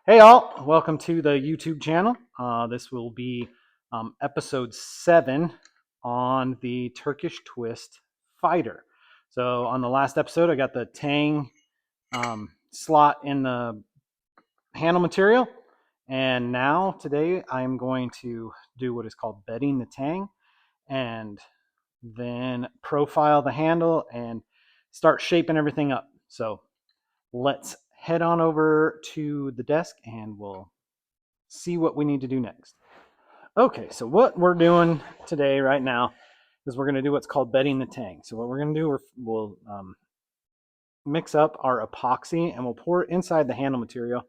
Hey all, welcome to the YouTube channel. This will be episode 7 on the Turkish twist fighter. So on the last episode, I got the tang slot in the handle material. And now today I'm going to do what is called bedding the tang and then profile the handle and start shaping everything up. So let's head on over to the desk and we'll see what we need to do next. Okay, so what we're doing today, right now, is we're going to do what's called bedding the tang. So what we're going to do, we'll mix up our epoxy and we'll pour it inside the handle material.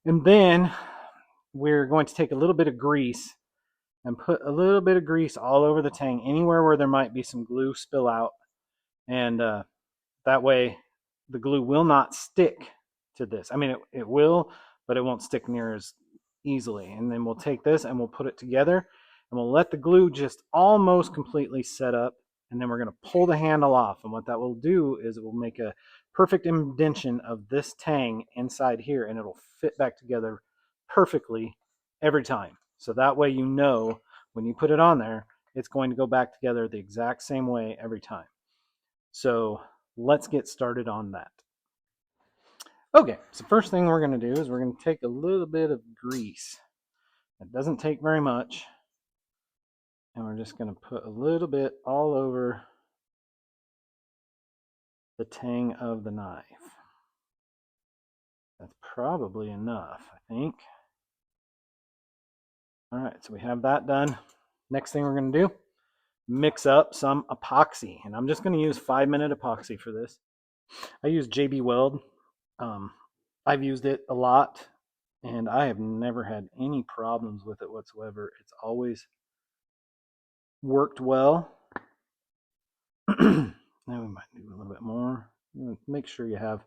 And then we're going to take a little bit of grease and put a little bit of grease all over the tang, anywhere where there might be some glue spill out. And that way the glue will not stick to this. I mean, it will, but it won't stick near as easily. And then we'll take this and we'll put it together and we'll let the glue just almost completely set up. And then we're going to pull the handle off. And what that will do is it will make a perfect indentation of this tang inside here, and it'll fit back together perfectly every time. So that way, you know, when you put it on there, it's going to go back together the exact same way every time. So let's get started on that. Okay, so first thing we're going to do is we're going to take a little bit of grease. It doesn't take very much. And we're just going to put a little bit all over the tang of the knife. That's probably enough, I think. All right, so we have that done. Next thing we're going to do, mix up some epoxy. And I'm just going to use 5-minute epoxy for this. I use JB Weld. I've used it a lot, and I have never had any problems with it whatsoever. It's always worked well. Now we might do a little bit more. Make sure you have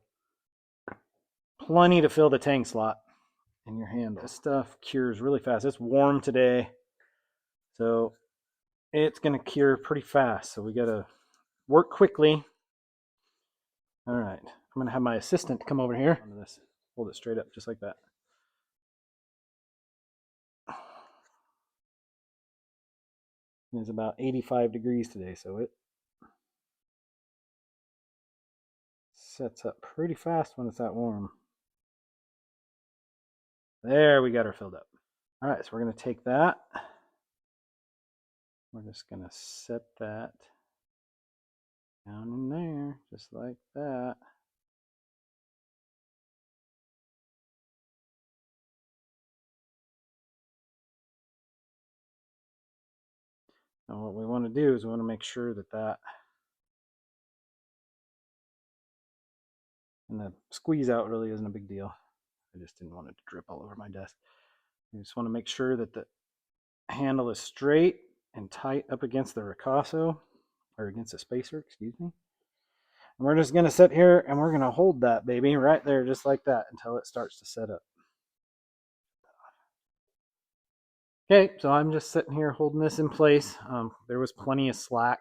plenty to fill the tang slot in your hand. This stuff cures really fast. It's warm today, so it's going to cure pretty fast. So we got to work quickly. All right, I'm going to have my assistant come over here. This, hold it straight up just like that. It's about 85 degrees today, so it sets up pretty fast when it's that warm. There, we got her filled up. All right, so we're going to take that. We're just going to set that down in there, just like that. And what we want to do is we want to make sure that and the squeeze out really isn't a big deal. I just didn't want it to drip all over my desk. You just want to make sure that the handle is straight and tight up against the ricasso, or against the spacer, excuse me. And we're just going to sit here and we're going to hold that baby right there just like that until it starts to set up. Okay, so I'm just sitting here holding this in place. There was plenty of slack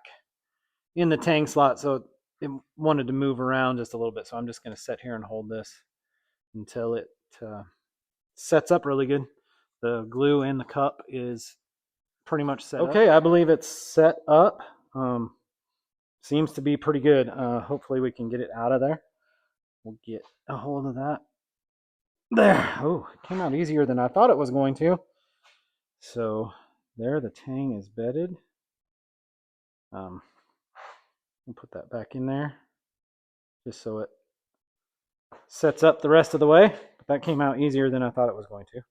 in the tang slot, so it wanted to move around just a little bit. So I'm just going to sit here and hold this until it sets up really good. The glue in the cup is pretty much set up. Okay, I believe it's set up. Seems to be pretty good. Hopefully we can get it out of there. We'll get a hold of that. There. Oh, it came out easier than I thought it was going to. So there, the tang is bedded. We'll put that back in there just so it sets up the rest of the way. But that came out easier than I thought it was going to.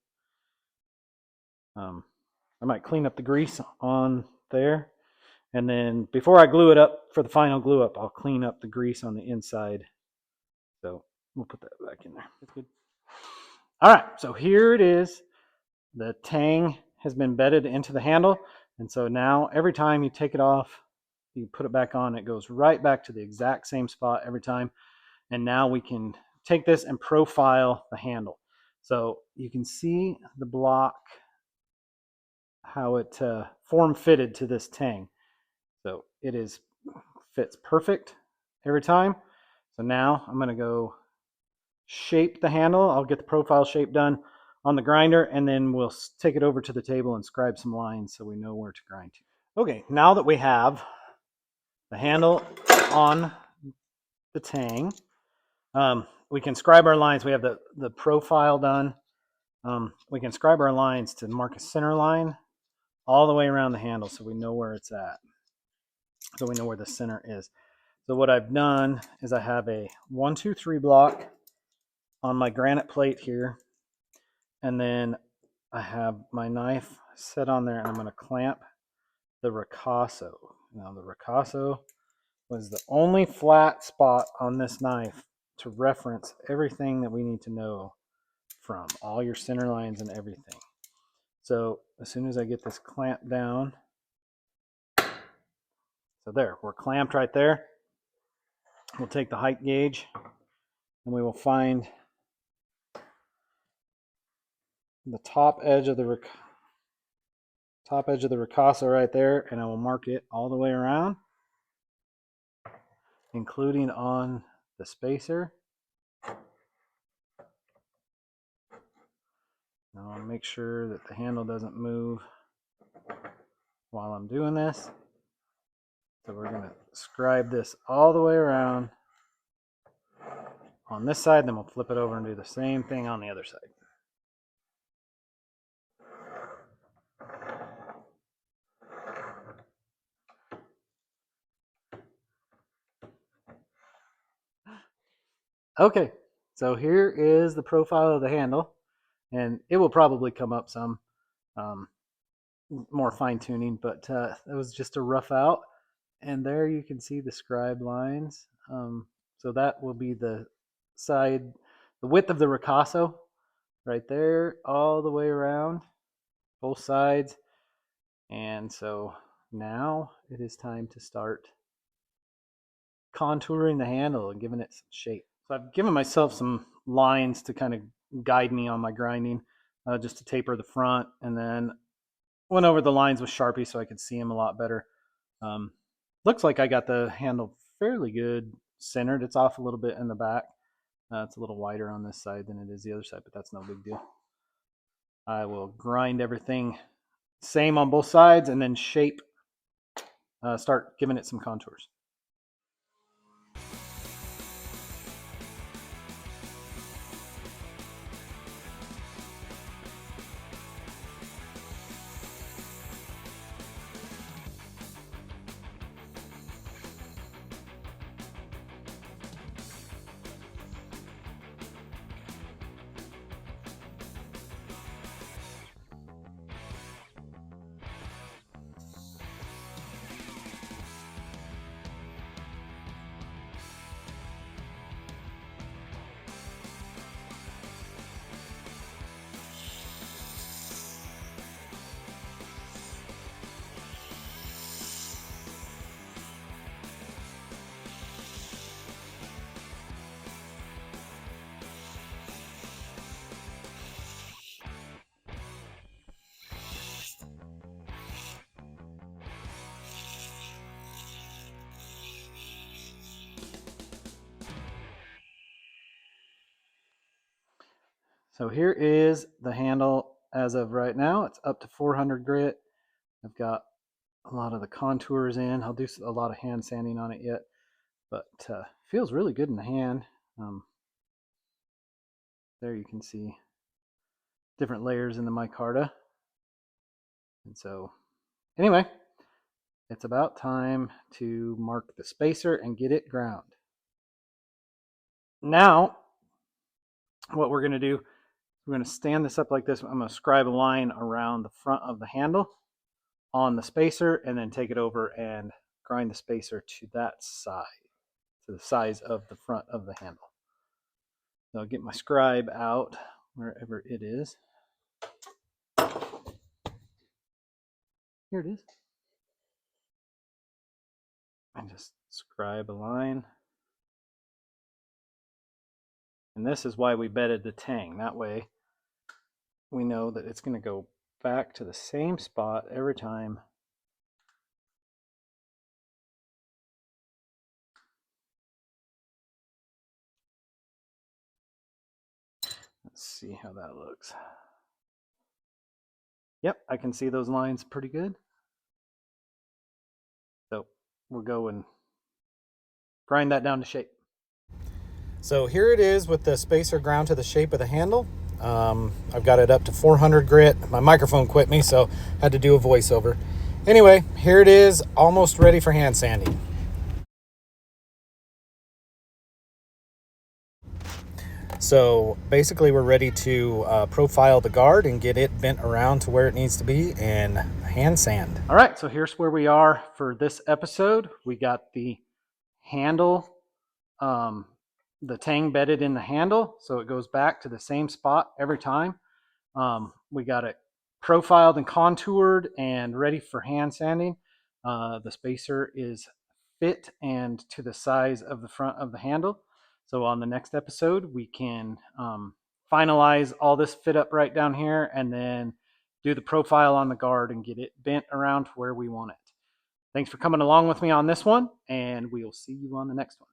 I might clean up the grease on there. And then before I glue it up for the final glue up, I'll clean up the grease on the inside. So we'll put that back in there. That's good. All right, so here it is. The tang has been bedded into the handle. And so now every time you take it off, you put it back on, it goes right back to the exact same spot every time. And now we can take this and profile the handle. So you can see the block, how it form fitted to this tang. So it fits perfect every time. So now I'm going to go shape the handle. I'll get the profile shape done on the grinder, and then we'll take it over to the table and scribe some lines so we know where to grind to. Okay, now that we have the handle on the tang, we can scribe our lines. We have the profile done. We can scribe our lines to mark a center line all the way around the handle so we know where it's at. So we know where the center is. So what I've done is I have a 1, 2, 3 block on my granite plate here. And then I have my knife set on there, and I'm going to clamp the ricasso. Now the ricasso was the only flat spot on this knife to reference everything that we need to know from, all your center lines and everything. So as soon as I get this clamped down, so there, we're clamped right there. We'll take the height gauge and we will find the top edge of the ricasso right there, and I will mark it all the way around, including on the spacer. Now I'll make sure that the handle doesn't move while I'm doing this. So we're going to scribe this all the way around on this side, then we'll flip it over and do the same thing on the other side. Okay, so here is the profile of the handle, and it will probably come up some more fine tuning, but it was just a rough out. And there you can see the scribe lines. So that will be the width of the ricasso right there, all the way around, both sides. And so now it is time to start contouring the handle and giving it some shape. So I've given myself some lines to kind of guide me on my grinding, just to taper the front, and then went over the lines with Sharpie so I could see them a lot better. Looks like I got the handle fairly good centered. It's off a little bit in the back. It's a little wider on this side than it is the other side, but that's no big deal. I will grind everything same on both sides and then shape, start giving it some contours. So here is the handle as of right now. It's up to 400 grit. I've got a lot of the contours in. I'll do a lot of hand sanding on it yet, but feels really good in the hand. There you can see different layers in the micarta. And so anyway, it's about time to mark the spacer and get it ground. Now, what we're going to do, we're going to stand this up like this. I'm going to scribe a line around the front of the handle on the spacer, and then take it over and grind the spacer to that side, to the size of the front of the handle. So I'll get my scribe out wherever it is. Here it is. And just scribe a line. And this is why we bedded the tang. That way we know that it's going to go back to the same spot every time. see how that looks. Yep, I can see those lines pretty good. So we'll go and grind that down to shape. So here it is with the spacer ground to the shape of the handle. I've got it up to 400 grit. My microphone quit me, so I had to do a voiceover. Anyway, here it is, almost ready for hand sanding. So basically we're ready to profile the guard and get it bent around to where it needs to be and hand sand. All right, so here's where we are for this episode. We got the handle, the tang bedded in the handle, so it goes back to the same spot every time. We got it profiled and contoured and ready for hand sanding. The spacer is fit and to the size of the front of the handle. So on the next episode, we can finalize all this fit up right down here and then do the profile on the guard and get it bent around to where we want it. Thanks for coming along with me on this one, and we'll see you on the next one.